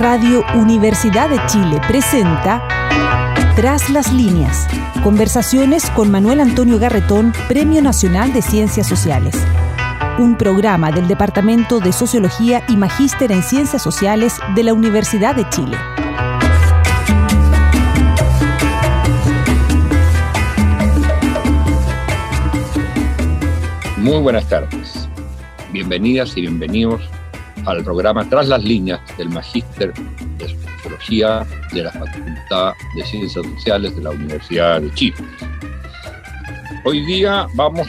Radio Universidad de Chile presenta Tras las líneas. Conversaciones con Manuel Antonio Garretón, Premio Nacional de Ciencias Sociales. Un programa del Departamento de Sociología y Magíster en Ciencias Sociales de la Universidad de Chile. Muy buenas tardes. Bienvenidas y bienvenidos al programa Tras las líneas del Magíster de Sociología de la Facultad de Ciencias Sociales de la Universidad de Chile. Hoy día vamos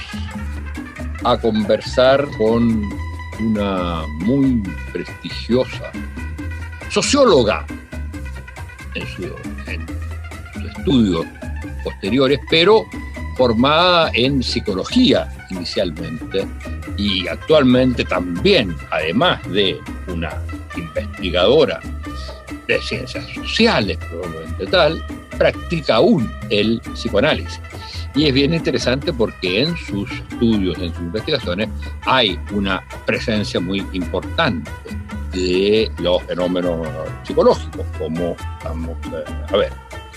a conversar con una muy prestigiosa socióloga en sus estudios posteriores, pero formada en psicología inicialmente y actualmente también, además de una investigadora de ciencias sociales, probablemente tal, practica aún el psicoanálisis. Y es bien interesante porque en sus estudios, en sus investigaciones, hay una presencia muy importante de los fenómenos psicológicos, como vamos a ver.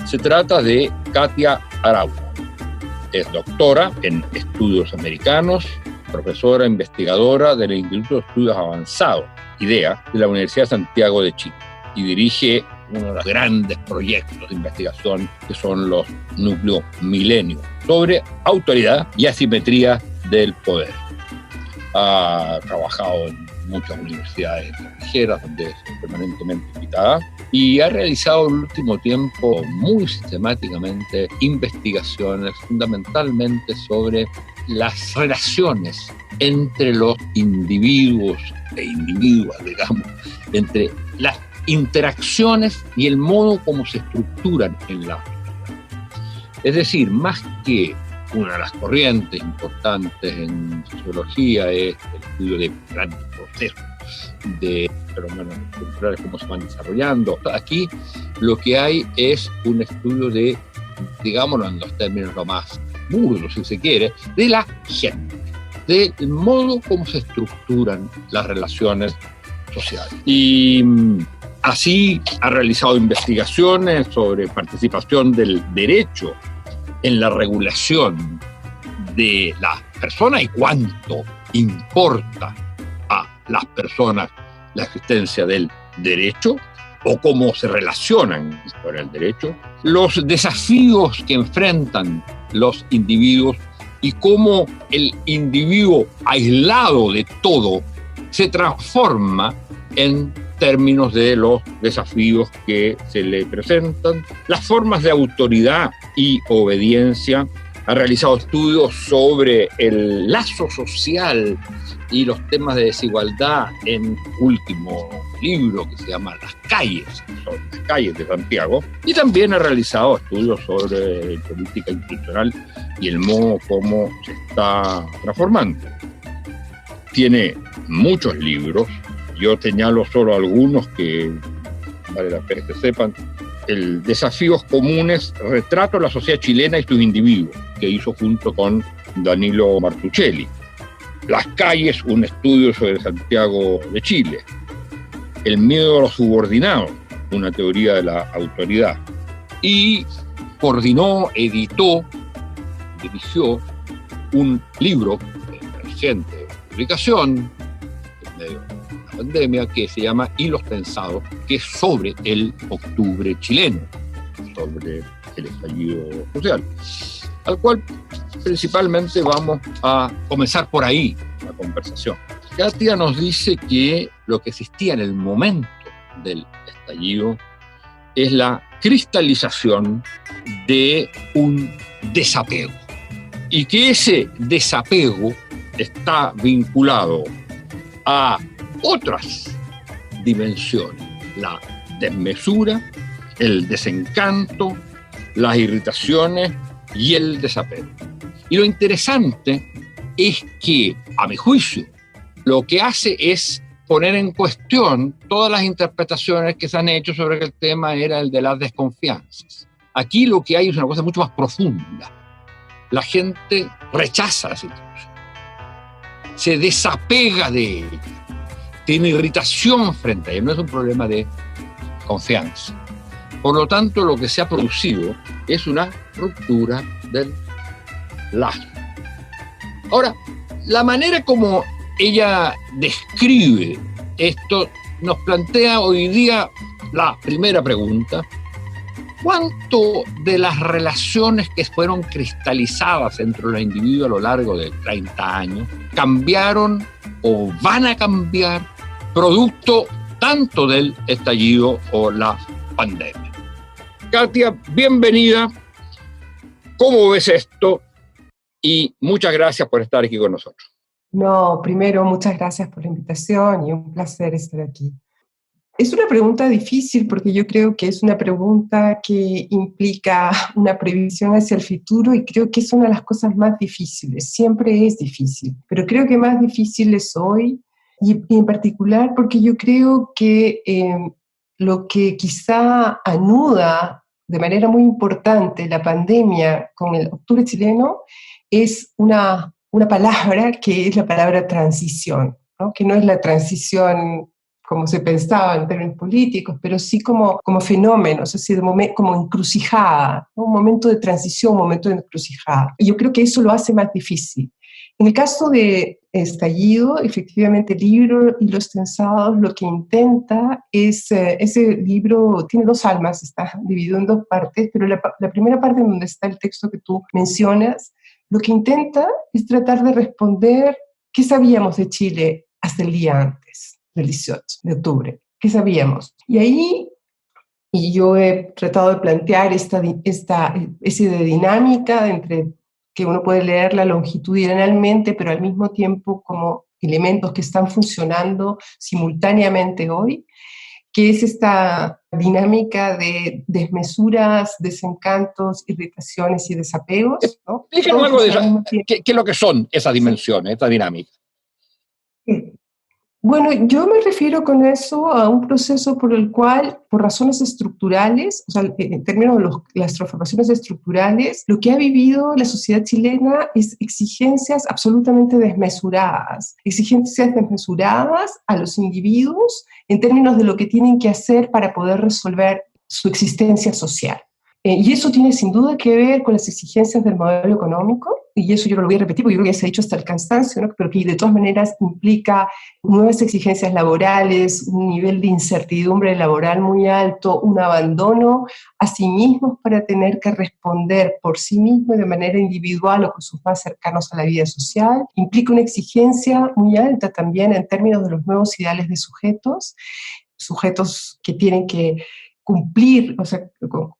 Se trata de Katia Araujo. Es doctora en estudios americanos, profesora investigadora del Instituto de Estudios Avanzados, IDEA, de la Universidad de Santiago de Chile, y dirige uno de los grandes proyectos de investigación que son los núcleos Milenio, sobre autoridad y asimetría del poder. Ha trabajado en muchas universidades extranjeras donde es permanentemente invitada y ha realizado en el último tiempo muy sistemáticamente investigaciones fundamentalmente sobre las relaciones entre los individuos e individuas, digamos, entre las interacciones y el modo como se estructuran en la sociedad. Es decir, más que una de las corrientes importantes en sociología es el estudio de grandes procesos de fenómenos culturales, cómo se van desarrollando. Aquí lo que hay es un estudio de, digámoslo en los términos lo más burdos, si se quiere, de la gente, del modo como se estructuran las relaciones sociales. Y así ha realizado investigaciones sobre participación del derecho en la regulación de las personas y cuánto importa a las personas la existencia del derecho o cómo se relacionan con el derecho, los desafíos que enfrentan los individuos y cómo el individuo aislado de todo se transforma en términos de los desafíos que se le presentan, las formas de autoridad y obediencia. Ha realizado estudios sobre el lazo social y los temas de desigualdad en último libro que se llama Las calles, sobre las calles de Santiago, y también ha realizado estudios sobre política institucional y el modo como se está transformando. Tiene muchos libros. Yo señalo solo algunos que vale la pena que sepan. El Desafíos Comunes, retrato de la sociedad chilena y sus individuos, que hizo junto con Danilo Martuchelli. Las calles, un estudio sobre Santiago de Chile. El miedo a los subordinados, una teoría de la autoridad. Y coordinó, editó, dirigió un libro de reciente publicación, en medio de la pandemia, que se llama Hilos Tensados, que es sobre el octubre chileno, sobre el estallido social, al cual principalmente vamos a comenzar por ahí la conversación. Katia nos dice que lo que existía en el momento del estallido es la cristalización de un desapego y que ese desapego está vinculado a otras dimensiones, la desmesura, el desencanto, las irritaciones y el desapego. Y lo interesante es que, a mi juicio, lo que hace es poner en cuestión todas las interpretaciones que se han hecho sobre que el tema era el de las desconfianzas. Aquí lo que hay es una cosa mucho más profunda. La gente rechaza la situación, se desapega de ella, tiene irritación frente a ella. No es un problema de confianza. Por lo tanto, lo que se ha producido es una ruptura del lazo. Ahora, la manera como ella describe esto nos plantea hoy día la primera pregunta: ¿cuánto de las relaciones que fueron cristalizadas entre los individuos a lo largo de 30 años cambiaron o van a cambiar producto tanto del estallido o la pandemia? Katia, bienvenida. ¿Cómo ves esto? Y muchas gracias por estar aquí con nosotros. No, primero, muchas gracias por la invitación y un placer estar aquí. Es una pregunta difícil porque yo creo que es una pregunta que implica una previsión hacia el futuro y creo que es una de las cosas más difíciles. Siempre es difícil, pero creo que más difícil es hoy y en particular porque yo creo que lo que quizá anuda de manera muy importante la pandemia con el octubre chileno es una palabra que es la palabra transición, ¿no? Que no es la transición como se pensaba en términos políticos, pero sí como fenómenos, es decir, como encrucijada, ¿no? Un momento de transición, un momento de encrucijada. Y yo creo que eso lo hace más difícil. En el caso de Estallido, efectivamente el libro y los tensados lo que intenta es, ese libro tiene dos almas, está dividido en dos partes, pero la primera parte en donde está el texto que tú mencionas, lo que intenta es tratar de responder qué sabíamos de Chile hasta el día antes del 18 de octubre. ¿Qué sabíamos? Y ahí yo he tratado de plantear esta especie de dinámica entre que uno puede leerla longitudinalmente, pero al mismo tiempo como elementos que están funcionando simultáneamente hoy, que es esta dinámica de desmesuras, desencantos, irritaciones y desapegos, ¿no? Díganos algo de eso. ¿Qué es lo que son esas dimensiones, esta dinámica? Bueno, yo me refiero con eso a un proceso por el cual, por razones estructurales, o sea, en términos de las transformaciones estructurales, lo que ha vivido la sociedad chilena es exigencias absolutamente desmesuradas a los individuos en términos de lo que tienen que hacer para poder resolver su existencia social. Y eso tiene sin duda que ver con las exigencias del modelo económico, y eso yo no lo voy a repetir porque yo creo que ya se ha dicho hasta el cansancio, ¿no? Pero que de todas maneras implica nuevas exigencias laborales, un nivel de incertidumbre laboral muy alto, un abandono a sí mismos para tener que responder por sí mismos de manera individual o con sus más cercanos a la vida social. Implica una exigencia muy alta también en términos de los nuevos ideales de sujetos que tienen que cumplir, o sea,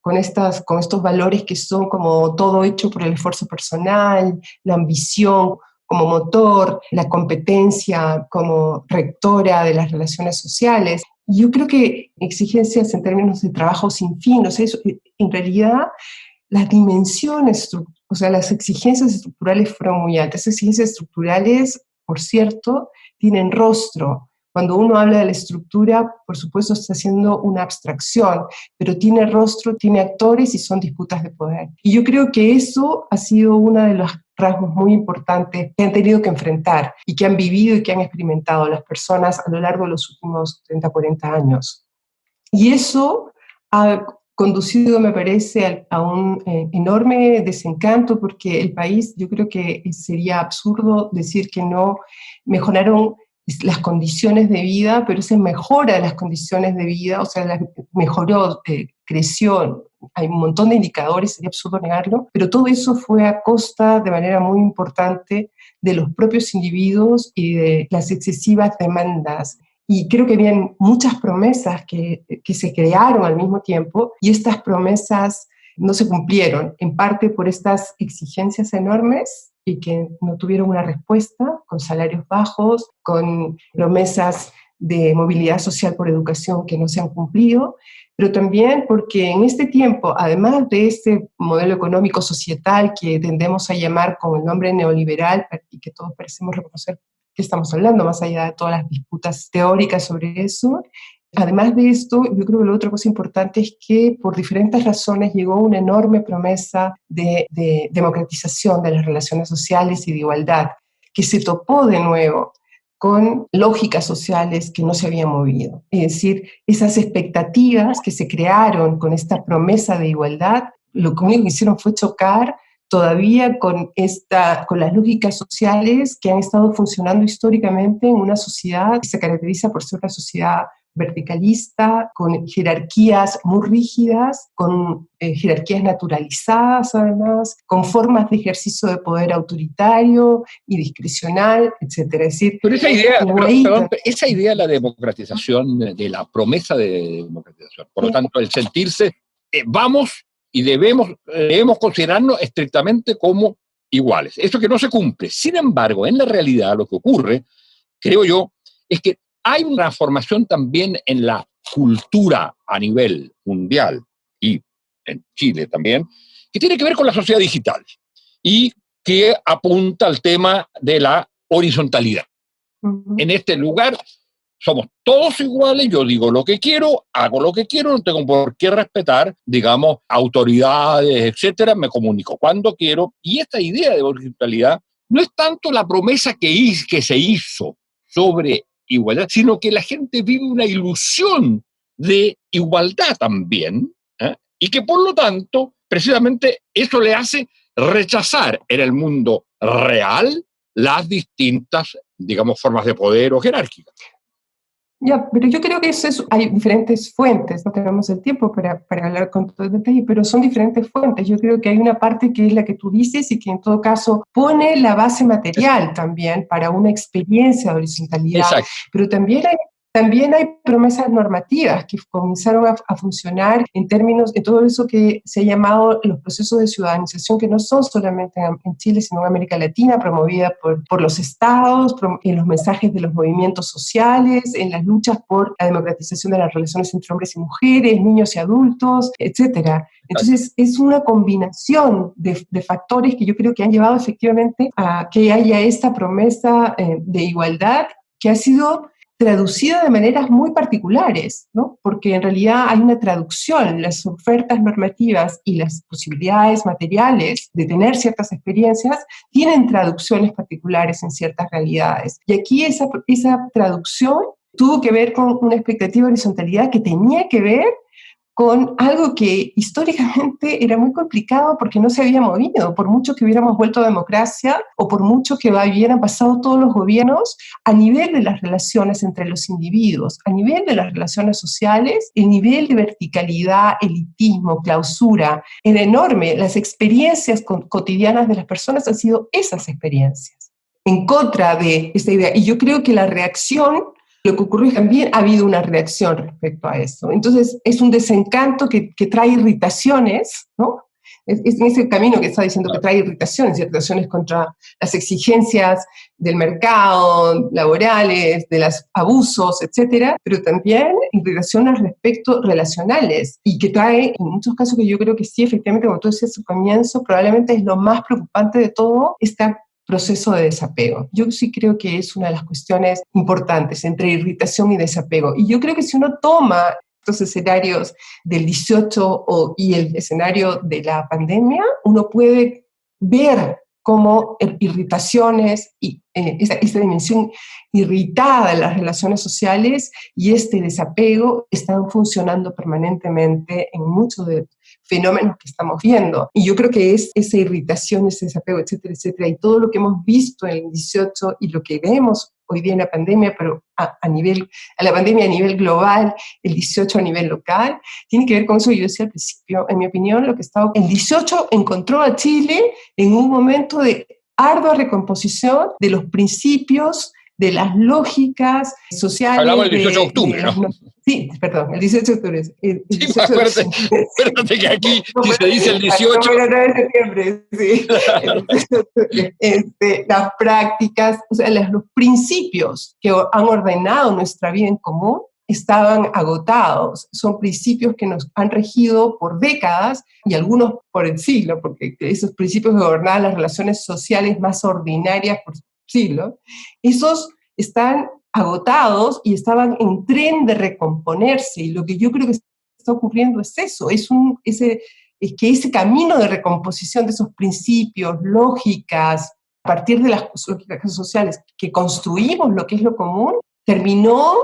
con estos valores que son como todo hecho por el esfuerzo personal, la ambición como motor, la competencia como rectora de las relaciones sociales. Y yo creo que exigencias en términos de trabajo sin fin, o sea, eso, en realidad las dimensiones, o sea, las exigencias estructurales fueron muy altas. Esas exigencias estructurales, por cierto, tienen rostro. Cuando uno habla de la estructura, por supuesto está haciendo una abstracción, pero tiene rostro, tiene actores y son disputas de poder. Y yo creo que eso ha sido uno de los rasgos muy importantes que han tenido que enfrentar y que han vivido y que han experimentado las personas a lo largo de los últimos 30, 40 años. Y eso ha conducido, me parece, a un enorme desencanto, porque el país, yo creo que sería absurdo decir que no mejoraron las condiciones de vida, pero esa mejora de las condiciones de vida, o sea, mejoró, creció, hay un montón de indicadores, sería absurdo negarlo, pero todo eso fue a costa, de manera muy importante, de los propios individuos y de las excesivas demandas. Y creo que habían muchas promesas que se crearon al mismo tiempo, y estas promesas no se cumplieron, en parte por estas exigencias enormes y que no tuvieron una respuesta, con salarios bajos, con promesas de movilidad social por educación que no se han cumplido, pero también porque en este tiempo, además de este modelo económico societal que tendemos a llamar con el nombre neoliberal, y que todos parecemos reconocer que estamos hablando, más allá de todas las disputas teóricas sobre eso, además de esto, yo creo que la otra cosa importante es que por diferentes razones llegó una enorme promesa de democratización de las relaciones sociales y de igualdad, que se topó de nuevo con lógicas sociales que no se habían movido. Es decir, esas expectativas que se crearon con esta promesa de igualdad, lo único que hicieron fue chocar todavía con las lógicas sociales que han estado funcionando históricamente en una sociedad que se caracteriza por ser una sociedad verticalista, con jerarquías muy rígidas, con jerarquías naturalizadas además, con formas de ejercicio de poder autoritario y discrecional, etc. Es decir, pero esa idea de la democratización, de la promesa de democratización, por lo tanto, el sentirse, vamos y debemos considerarnos estrictamente como iguales. Eso que no se cumple. Sin embargo, en la realidad lo que ocurre, creo yo, es que hay una transformación también en la cultura a nivel mundial y en Chile también, que tiene que ver con la sociedad digital y que apunta al tema de la horizontalidad. Uh-huh. En este lugar somos todos iguales, yo digo lo que quiero, hago lo que quiero, no tengo por qué respetar, digamos, autoridades, etcétera, me comunico cuando quiero, y esta idea de horizontalidad no es tanto la promesa que se hizo sobre igualdad, sino que la gente vive una ilusión de igualdad también, y que por lo tanto, precisamente eso le hace rechazar en el mundo real las distintas, digamos, formas de poder o jerárquicas. Ya, pero yo creo que hay diferentes fuentes, no tenemos el tiempo para hablar con todo el detalle, pero son diferentes fuentes. Yo creo que hay una parte que es la que tú dices y que en todo caso pone la base material también para una experiencia de horizontalidad. Exacto. Pero también hay promesas normativas que comenzaron a funcionar en términos de todo eso que se ha llamado los procesos de ciudadanización, que no son solamente en Chile, sino en América Latina, promovida por los estados, en los mensajes de los movimientos sociales, en las luchas por la democratización de las relaciones entre hombres y mujeres, niños y adultos, etc. Entonces, es una combinación de factores que yo creo que han llevado efectivamente a que haya esta promesa de igualdad que ha sido traducida de maneras muy particulares, ¿no? Porque en realidad hay una traducción, las ofertas normativas y las posibilidades materiales de tener ciertas experiencias tienen traducciones particulares en ciertas realidades. Y aquí esa traducción tuvo que ver con una expectativa de horizontalidad que tenía que ver con algo que históricamente era muy complicado porque no se había movido, por mucho que hubiéramos vuelto a democracia o por mucho que hubieran pasado todos los gobiernos, a nivel de las relaciones entre los individuos, a nivel de las relaciones sociales, el nivel de verticalidad, elitismo, clausura, era enorme. Las experiencias cotidianas de las personas han sido esas experiencias, en contra de esta idea. Y yo creo que la reacción, lo que ocurrió es que también ha habido una reacción respecto a eso. Entonces, es un desencanto que trae irritaciones, ¿no? Es en ese camino que está diciendo que trae irritaciones contra las exigencias del mercado, laborales, de los abusos, etcétera, pero también irritaciones respecto relacionales, y que trae, en muchos casos que yo creo que sí, efectivamente, como tú decías al comienzo, probablemente es lo más preocupante de todo, esta proceso de desapego. Yo sí creo que es una de las cuestiones importantes entre irritación y desapego. Y yo creo que si uno toma estos escenarios del 18 y el escenario de la pandemia, uno puede ver cómo irritaciones y esta dimensión irritada de las relaciones sociales y este desapego están funcionando permanentemente en muchos de fenómenos que estamos viendo. Y yo creo que es esa irritación, ese desapego, etcétera, etcétera, y todo lo que hemos visto en el 18 y lo que vemos hoy día en la pandemia, pero a la pandemia a nivel global, el 18 a nivel local, tiene que ver con eso que yo decía al principio. En mi opinión, el 18 encontró a Chile en un momento de ardua recomposición de los principios, de las lógicas sociales. Hablamos del 18 de octubre, ¿no? Sí, perdón, el 18 de octubre. Sí, acuérdate que aquí si se dice el 18... El 9 de septiembre, sí. Las prácticas, o sea, los principios que han ordenado nuestra vida en común estaban agotados. Son principios que nos han regido por décadas y algunos por el siglo, porque esos principios gobernaban las relaciones sociales más ordinarias por siglos. Esos están agotados y estaban en tren de recomponerse, y lo que yo creo que está ocurriendo es eso, es que ese camino de recomposición de esos principios, lógicas, partir de las lógicas sociales que construimos lo que es lo común, terminó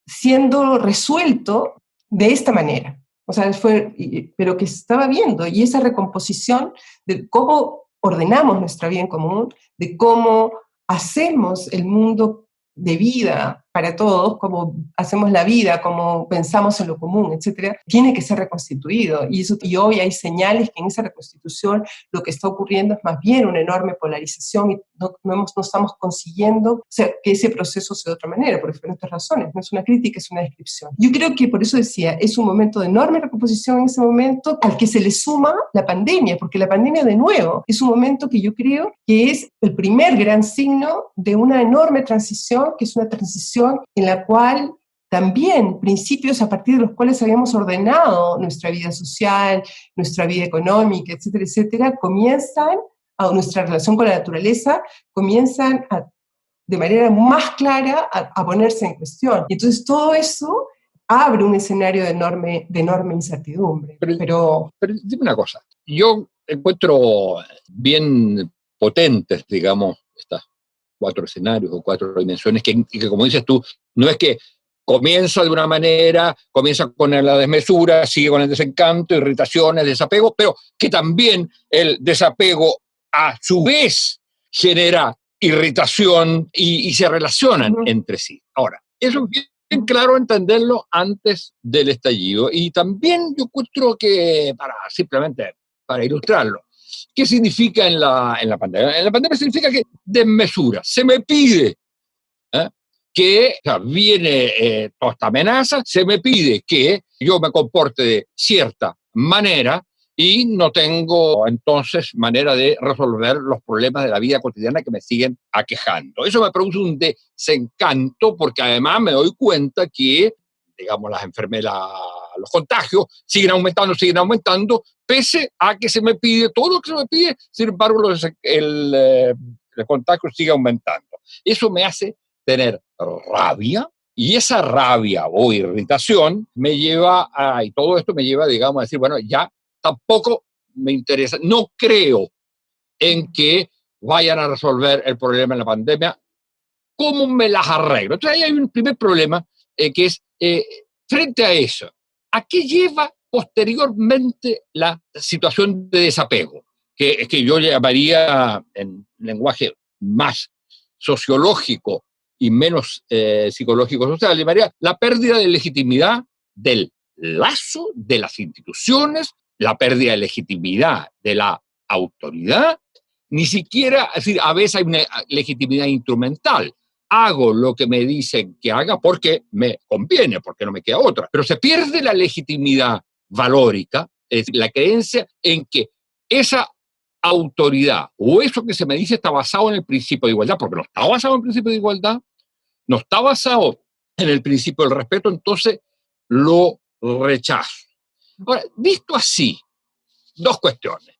siendo resuelto de esta manera. O sea, pero que se estaba viendo, y esa recomposición de cómo ordenamos nuestra vida en común, de cómo hacemos el mundo de vida para todos, cómo hacemos la vida, cómo pensamos en lo común, etcétera, tiene que ser reconstituido. Y hoy hay señales que en esa reconstitución lo que está ocurriendo es más bien una enorme polarización y no estamos consiguiendo, o sea, que ese proceso sea de otra manera, por diferentes razones. No es una crítica, es una descripción. Yo creo que por eso decía, es un momento de enorme recomposición en ese momento, al que se le suma la pandemia, porque la pandemia, de nuevo, es un momento que yo creo que es el primer gran signo de una enorme transición, que es una transición en la cual también principios a partir de los cuales habíamos ordenado nuestra vida social, nuestra vida económica, etcétera, etcétera, nuestra relación con la naturaleza, comienzan de manera más clara a ponerse en cuestión. Y entonces todo eso abre un escenario de enorme incertidumbre. Pero dime una cosa, yo encuentro bien potentes, digamos, estas 4 escenarios o 4 dimensiones que como dices tú, no es que comienza de una manera, comienza con la desmesura, sigue con el desencanto, irritaciones, desapego, pero que también el desapego a su vez genera irritación y se relacionan entre sí. Ahora, eso es bien claro entenderlo antes del estallido, y también yo encuentro que, simplemente para ilustrarlo, ¿qué significa en la pandemia? En la pandemia significa que desmesura. Se me pide que viene toda esta amenaza, se me pide que yo me comporte de cierta manera y no tengo entonces manera de resolver los problemas de la vida cotidiana que me siguen aquejando. Eso me produce un desencanto, porque además me doy cuenta que, digamos, las enfermedades, los contagios siguen aumentando, pese a que se me pide todo lo que se me pide. Sin embargo, el contagio sigue aumentando. Eso me hace tener rabia, y esa rabia o irritación me lleva y todo esto me lleva, digamos, a decir, bueno, ya tampoco me interesa, no creo en que vayan a resolver el problema en la pandemia. ¿Cómo me las arreglo? Entonces ahí hay un primer problema, que es, frente a eso, ¿a qué lleva posteriormente la situación de desapego? Que yo llamaría, en lenguaje más sociológico y menos psicológico-social, llamaría la pérdida de legitimidad del lazo de las instituciones, la pérdida de legitimidad de la autoridad. Ni siquiera, es decir, a veces hay una legitimidad instrumental. Hago lo que me dicen que haga porque me conviene, porque no me queda otra. Pero se pierde la legitimidad valórica, es decir, la creencia en que esa autoridad o eso que se me dice está basado en el principio de igualdad, porque no está basado en el principio de igualdad, no está basado en el principio del respeto, entonces lo rechazo. Ahora, visto así, 2 cuestiones.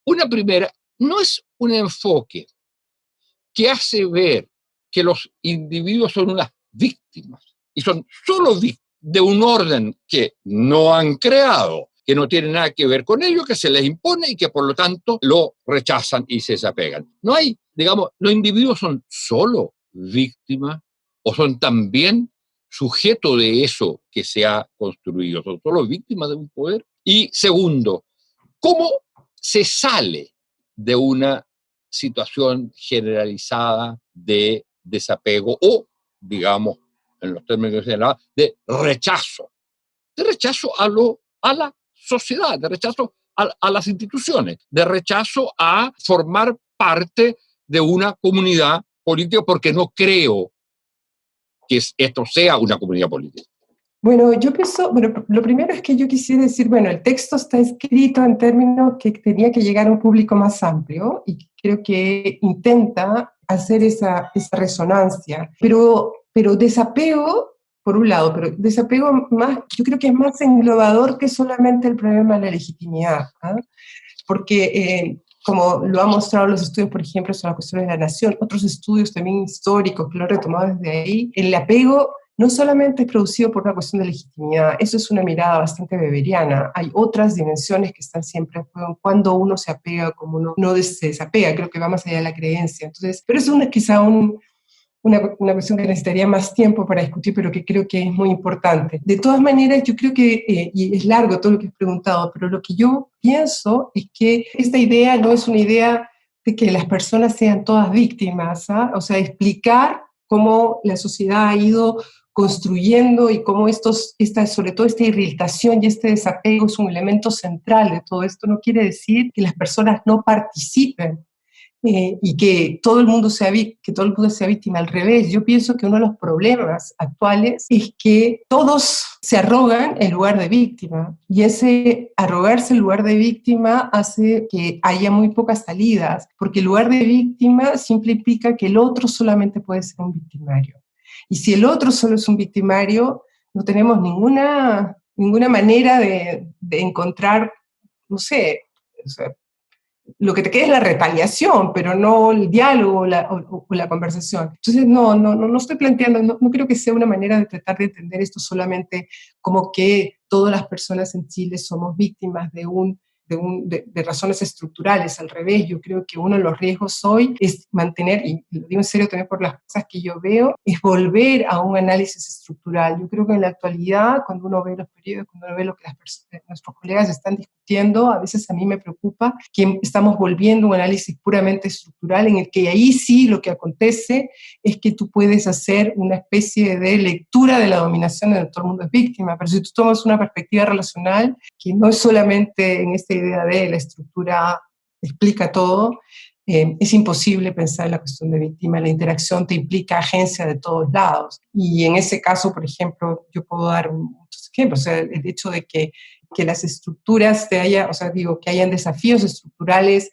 Una primera, no es un enfoque que hace ver que los individuos son unas víctimas, y son solo víctimas de un orden que no han creado, que no tiene nada que ver con ello, que se les impone y que por lo tanto lo rechazan y se desapegan. No hay, digamos, los individuos son solo víctimas o son también sujeto de eso que se ha construido, son solo víctimas de un poder. Y segundo, ¿cómo se sale de una situación generalizada de desapego o, digamos, en los términos generales, de rechazo a la sociedad, de rechazo a las instituciones, de rechazo a formar parte de una comunidad política, porque no creo que esto sea una comunidad política? Bueno, yo pienso, lo primero es que yo quisiera decir, bueno, el texto está escrito en términos que tenía que llegar a un público más amplio, y creo que intenta hacer esa resonancia, pero desapego, por un lado, pero desapego más, yo creo que es más englobador que solamente el problema de la legitimidad, porque como lo han mostrado los estudios, por ejemplo, sobre las cuestiones de la nación, otros estudios también históricos que lo han retomado desde ahí, el apego no solamente es producido por una cuestión de legitimidad, eso es una mirada bastante weberiana, hay otras dimensiones que están siempre en juego, cuando uno se apega, como uno no se desapega, creo que va más allá de la creencia. Entonces, pero eso es quizá una cuestión que necesitaría más tiempo para discutir, pero que creo que es muy importante. De todas maneras, yo creo que, y es largo todo lo que has preguntado, pero lo que yo pienso es que esta idea no es una idea de que las personas sean todas víctimas, ¿ah? O sea, explicar cómo la sociedad ha ido construyendo y cómo sobre todo esta irritación y este desapego es un elemento central de todo esto, no quiere decir que las personas no participen y que todo el mundo sea víctima. Al revés, yo pienso que uno de los problemas actuales es que todos se arrogan el lugar de víctima, y ese arrogarse el lugar de víctima hace que haya muy pocas salidas, porque el lugar de víctima siempre implica que el otro solamente puede ser un victimario. Y si el otro solo es un victimario, no tenemos ninguna manera de encontrar, no sé, o sea, lo que te queda es la retaliación, pero no el diálogo o la conversación. Entonces, no estoy planteando, no creo que sea una manera de tratar de entender esto solamente como que todas las personas en Chile somos víctimas de razones estructurales. Al revés, yo creo que uno de los riesgos hoy es mantener, y lo digo en serio también por las cosas que yo veo, es volver a un análisis estructural. Yo creo que en la actualidad, cuando uno ve los periódicos, cuando uno ve lo que nuestros colegas están discutiendo, a veces a mí me preocupa que estamos volviendo a un análisis puramente estructural, en el que ahí sí lo que acontece es que tú puedes hacer una especie de lectura de la dominación de todo el mundo es víctima, pero si tú tomas una perspectiva relacional, que no es solamente en esta idea de la estructura explica todo, es imposible pensar en la cuestión de víctima. La interacción te implica agencia de todos lados. Y en ese caso, por ejemplo, yo puedo dar muchos ejemplos. O sea, el hecho de que las estructuras que hayan desafíos estructurales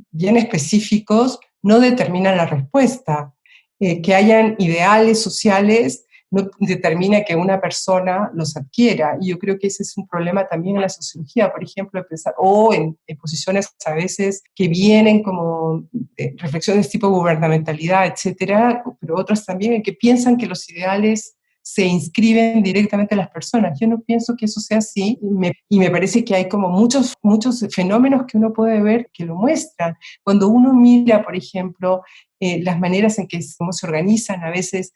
bien específicos no determinan la respuesta. Que hayan ideales sociales no determina que una persona los adquiera. Y yo creo que ese es un problema también en la sociología, por ejemplo, de pensar, o en posiciones a veces que vienen como reflexiones tipo gubernamentalidad, etcétera, pero otras también en que piensan que los ideales se inscriben directamente a las personas. Yo no pienso que eso sea así, y me parece que hay como muchos fenómenos que uno puede ver que lo muestran. Cuando uno mira, por ejemplo, las maneras en que cómo se organizan a veces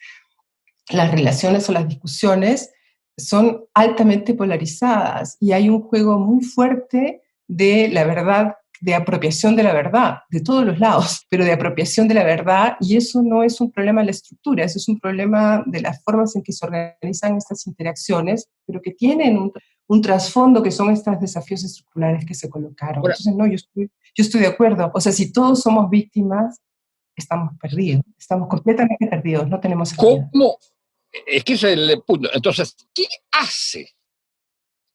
las relaciones o las discusiones, son altamente polarizadas, y hay un juego muy fuerte de la verdad, de apropiación de la verdad, de todos los lados, pero de apropiación de la verdad, y eso no es un problema de la estructura, eso es un problema de las formas en que se organizan estas interacciones, pero que tienen un trasfondo que son estos desafíos estructurales que se colocaron. Ahora, entonces, yo estoy de acuerdo. O sea, si todos somos víctimas, estamos perdidos, estamos completamente perdidos, no tenemos salida. ¿cómo? Es que ese es el punto. Entonces, ¿qué hace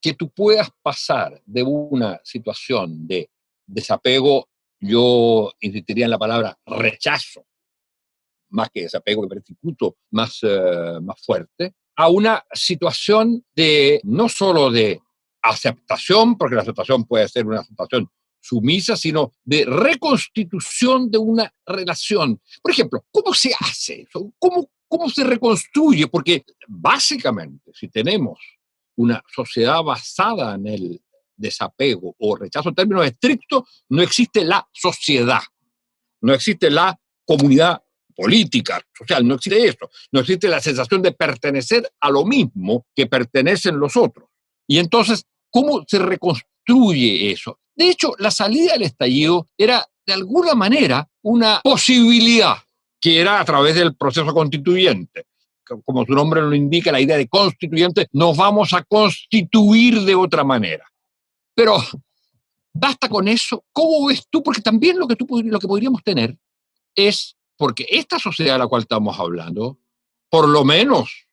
que tú puedas pasar de una situación de desapego, yo insistiría en la palabra rechazo, más que desapego, que parece incluso más fuerte, a una situación de no solo de aceptación, porque la aceptación puede ser una aceptación sumisa, sino de reconstitución de una relación? Por ejemplo, ¿cómo se hace eso? ¿Cómo se reconstruye? Porque básicamente, si tenemos una sociedad basada en el desapego o rechazo en términos estrictos, no existe la sociedad, no existe la comunidad política, social, no existe eso, no existe la sensación de pertenecer a lo mismo que pertenecen los otros. Y entonces, ¿cómo se reconstruye eso? De hecho, la salida del estallido era, de alguna manera, una posibilidad, que era a través del proceso constituyente. Como su nombre lo indica, la idea de constituyente, nos vamos a constituir de otra manera. Pero, ¿basta con eso? ¿Cómo ves tú? Porque también lo que podríamos tener es, porque esta sociedad de la cual estamos hablando, por lo menos,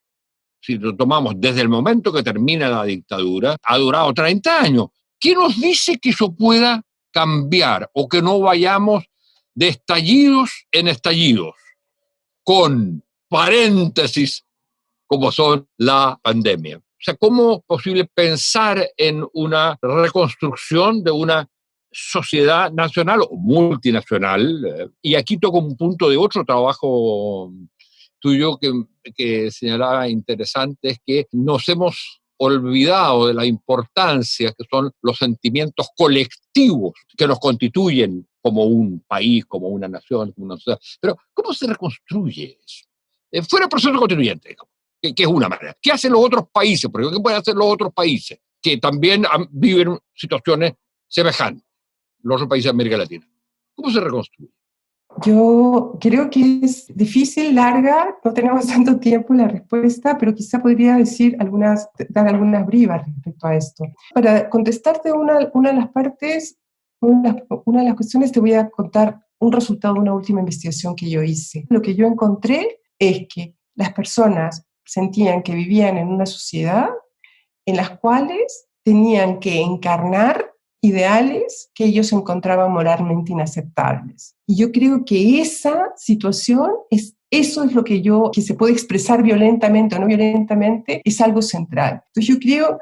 si lo tomamos desde el momento que termina la dictadura, ha durado 30 años. ¿Qué nos dice que eso pueda cambiar o que no vayamos de estallidos en estallidos, con paréntesis como son la pandemia? O sea, ¿cómo es posible pensar en una reconstrucción de una sociedad nacional o multinacional? Y aquí toco un punto de otro trabajo tuyo que señalaba interesante es que nos hemos olvidado de la importancia que son los sentimientos colectivos que nos constituyen como un país, como una nación, como una sociedad. Pero, ¿cómo se reconstruye eso? Fuera del proceso constituyente, digamos, que es una manera. ¿Qué hacen los otros países? Porque ¿qué pueden hacer los otros países que también viven situaciones semejantes, los otros países de América Latina? ¿Cómo se reconstruye? Yo creo que es difícil, larga, no tenemos tanto tiempo la respuesta, pero quizá podría dar algunas brivas respecto a esto. Para contestarte una de las partes, una de las cuestiones, te voy a contar un resultado de una última investigación que yo hice. Lo que yo encontré es que las personas sentían que vivían en una sociedad en las cuales tenían que encarnar ideales que ellos encontraban moralmente inaceptables. Y yo creo que esa situación eso es lo que se puede expresar violentamente o no violentamente, es algo central. Entonces yo creo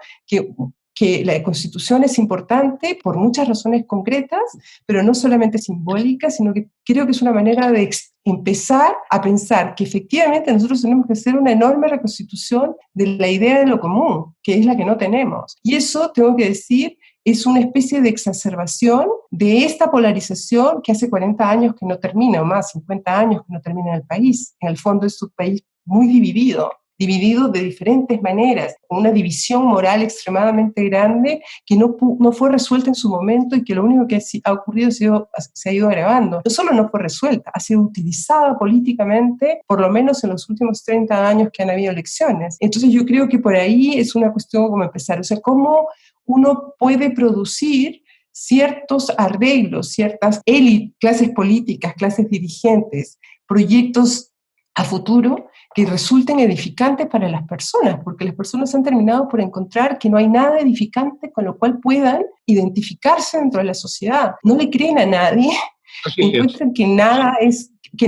que la Constitución es importante por muchas razones concretas, pero no solamente simbólicas, sino que creo que es una manera de empezar a pensar que efectivamente nosotros tenemos que hacer una enorme reconstitución de la idea de lo común, que es la que no tenemos. Y eso, tengo que decir, es una especie de exacerbación de esta polarización que hace 40 años que no termina, o más, 50 años que no termina en el país. En el fondo es un país muy dividido de diferentes maneras, con una división moral extremadamente grande que no fue resuelta en su momento y que lo único que ha ocurrido se ha ido agravando. No solo no fue resuelta, ha sido utilizada políticamente, por lo menos en los últimos 30 años que han habido elecciones. Entonces yo creo que por ahí es una cuestión como empezar, o sea, cómo uno puede producir ciertos arreglos, ciertas clases políticas, clases dirigentes, proyectos a futuro que resulten edificantes para las personas, porque las personas han terminado por encontrar que no hay nada edificante con lo cual puedan identificarse dentro de la sociedad. No le creen a nadie, encuentran que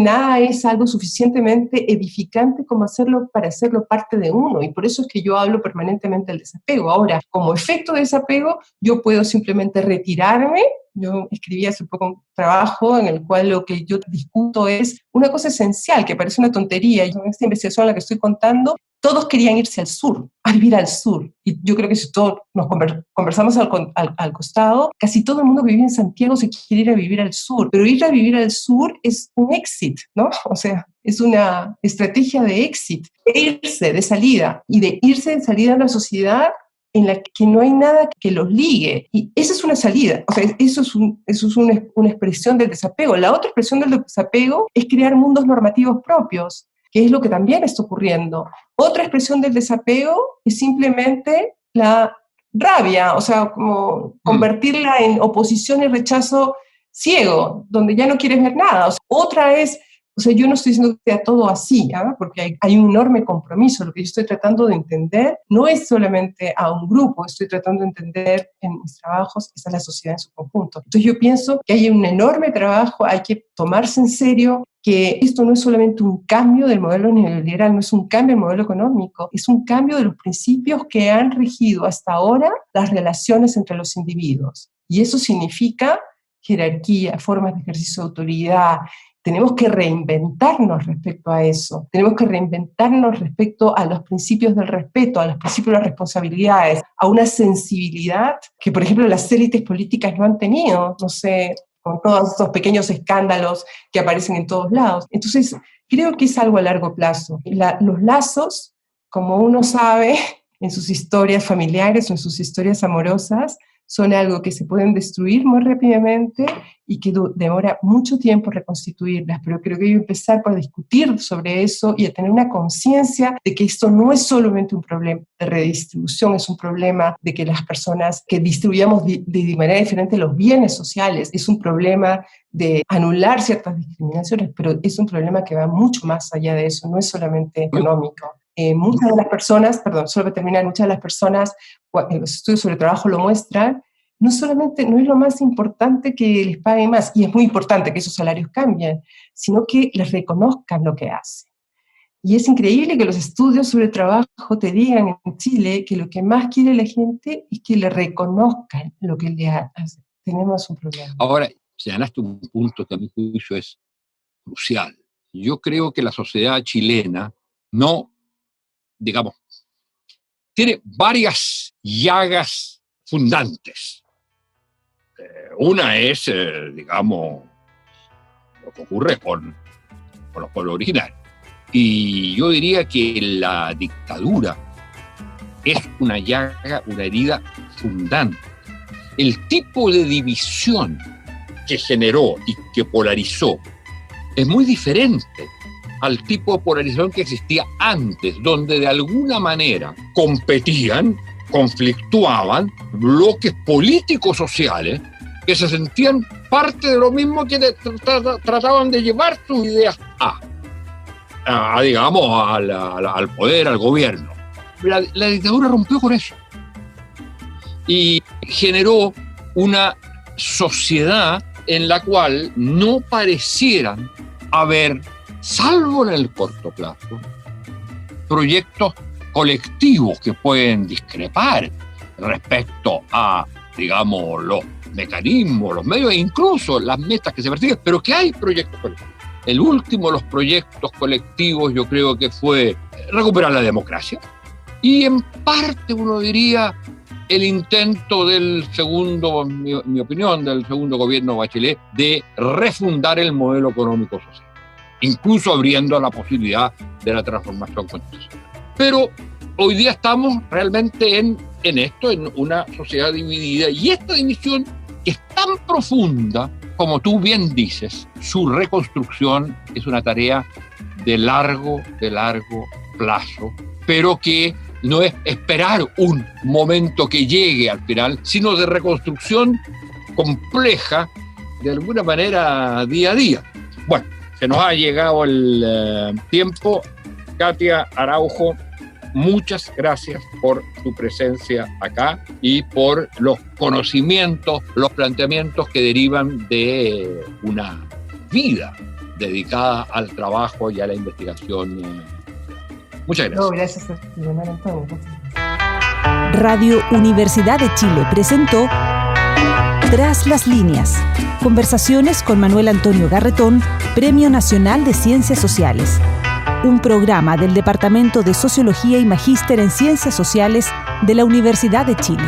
nada es algo suficientemente edificante como para hacerlo parte de uno, y por eso es que yo hablo permanentemente del desapego. Ahora, como efecto de desapego, yo puedo simplemente retirarme. Yo escribí hace poco un trabajo en el cual lo que yo discuto es una cosa esencial, que parece una tontería, y en esta investigación en la que estoy contando, todos querían irse al sur, a vivir al sur. Y yo creo que si todos nos conversamos al costado, casi todo el mundo que vive en Santiago se quiere ir a vivir al sur. Pero ir a vivir al sur es un exit, ¿no? O sea, es una estrategia de exit, de irse de salida. Y de irse de salida a una sociedad en la que no hay nada que los ligue. Y esa es una salida. O sea, eso es una expresión del desapego. La otra expresión del desapego es crear mundos normativos propios, que es lo que también está ocurriendo. Otra expresión del desapego es simplemente la rabia, o sea, como convertirla en oposición y rechazo ciego, donde ya no quieres ver nada. O sea, otra es, o sea, yo no estoy diciendo que sea todo así, ¿eh? Porque hay un enorme compromiso. Lo que yo estoy tratando de entender no es solamente a un grupo, estoy tratando de entender en mis trabajos es a la sociedad en su conjunto. Entonces yo pienso que hay un enorme trabajo, hay que tomarse en serio que esto no es solamente un cambio del modelo neoliberal, no es un cambio del modelo económico, es un cambio de los principios que han regido hasta ahora las relaciones entre los individuos. Y eso significa jerarquía, formas de ejercicio de autoridad. Tenemos que reinventarnos respecto a eso. Tenemos que reinventarnos respecto a los principios del respeto, a los principios de las responsabilidades, a una sensibilidad que, por ejemplo, las élites políticas no han tenido, no sé, con todos estos pequeños escándalos que aparecen en todos lados. Entonces, creo que es algo a largo plazo. Los lazos, como uno sabe, en sus historias familiares o en sus historias amorosas, son algo que se pueden destruir muy rápidamente y que demora mucho tiempo reconstituirlas, pero creo que hay que empezar por discutir sobre eso y a tener una conciencia de que esto no es solamente un problema de redistribución, es un problema de que las personas que distribuyamos de manera diferente los bienes sociales, es un problema de anular ciertas discriminaciones, pero es un problema que va mucho más allá de eso, no es solamente económico. Muchas de las personas, solo para terminar, muchas de las personas, los estudios sobre trabajo lo muestran, no es lo más importante que les paguen más, y es muy importante que esos salarios cambien, sino que les reconozcan lo que hacen. Y es increíble que los estudios sobre trabajo te digan en Chile que lo que más quiere la gente es que le reconozcan lo que le hacen. Tenemos un problema. Ahora, señalaste un punto que a mi juicio es crucial. yo creo que la sociedad chilena tiene varias llagas fundantes. Una es, lo que ocurre con los pueblos originarios. Y yo diría que la dictadura es una llaga, una herida fundante. El tipo de división que generó y que polarizó es muy diferente al tipo de polarización que existía antes, donde de alguna manera competían, conflictuaban bloques políticos sociales que se sentían parte de lo mismo, que trataban de llevar sus ideas al poder, al gobierno. La dictadura rompió con eso y generó una sociedad en la cual no parecieran haber, salvo en el corto plazo, proyectos colectivos que pueden discrepar respecto a, los mecanismos, los medios e incluso las metas que se persiguen, pero que hay proyectos colectivos. El último de los proyectos colectivos yo creo que fue recuperar la democracia y en parte uno diría el intento del segundo, en mi opinión, del segundo gobierno Bachelet de refundar el modelo económico social, incluso abriendo la posibilidad de la transformación constitucional. Pero hoy día estamos realmente en una sociedad dividida, y esta división es tan profunda, como tú bien dices, su reconstrucción es una tarea de largo plazo, pero que no es esperar un momento que llegue al final, sino de reconstrucción compleja, de alguna manera, día a día. Bueno, se nos ha llegado el tiempo. Katia Araujo, muchas gracias por tu presencia acá y por los conocimientos, los planteamientos que derivan de una vida dedicada al trabajo y a la investigación. Muchas gracias. No, gracias a ti, Antonio. Radio Universidad de Chile presentó Tras las líneas. Conversaciones con Manuel Antonio Garretón, Premio Nacional de Ciencias Sociales. Un programa del Departamento de Sociología y Magíster en Ciencias Sociales de la Universidad de Chile.